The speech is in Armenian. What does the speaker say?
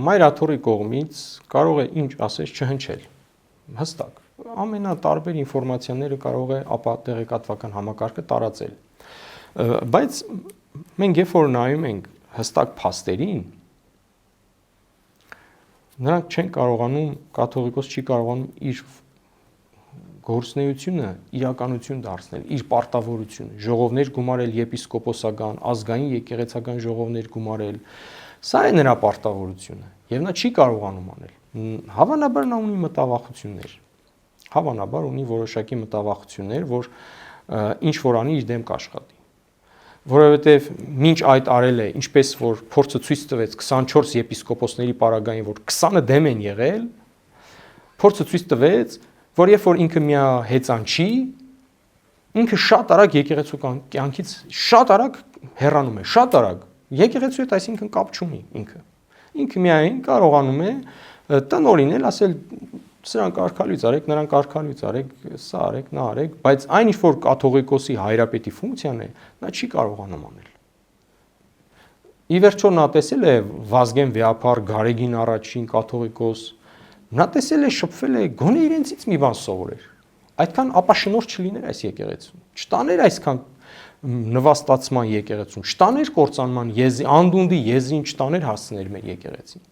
մայրաթորի կողմից կարող է ինչ ասես չհնչել, հստակ, ամենատարբեր ինֆորմացիաները կարող է ապա տեղեկատվական համակարգը տարածել, բայց մենք երբ որ նայում ենք հստակ փաստերին, նրանք չեն կարողանում, կաթողիկոս չի կարողանում իր գործունեությունը իրականություն դարձնել, իր պարտավորությունը, ժողովներ գումարել եպիսկոպոսական, ազգային եկեղեցական ժողովներ գումարել, սա է նրա պարտավորությունը, եւ նա չի կարողանում անել։ Հավանաբար նա ունի մտավախություններ, հավանաբար ունի որոշակի մտավախություններ, որ ինչ որ անի իր դեմ կաշխատի, որովհետեւ մինչ այդ արել է, ինչպես որ փորձը ցույց տվեց 24 եպիսկոպոսների պարագային, որ 20-ը դեմ են եղել, փորձը ցույց տվեց, որ երբ որ ինքը միահեծան չի, ինքը շատ արագ եկեղեցու կյանքից շատ արագ հեռանում է, շատ արագ, եկեղեցու հետ այսինքն կապ չունի ինքը։ Ինքը միայն կարողանում է տնօրինել, ասել սրանք արքալույց արեք, նրանք արքալույց արեք, սա արեք, նա արեք, բայց այն ինչ որ կաթողիկոսի հայրապետի ֆունկցիան է, նա չի կարողանում անել։ Ի վերջո նա տեսել է Վազգեն Վեհափառ Գարեգին առաջին կաթողիկոս, նա տեսել է շփվել է գոնե իրենցից մի բան սովորեր։ Այդքան ապաշնորհ չլիներ այս եկեղեցուն, չտաներ այսքան նվաստացման եկեղեցուն, չտաներ կործանման եզրին, անդունդի եզրին չտաներ հասցներ մեր եկեղեցին։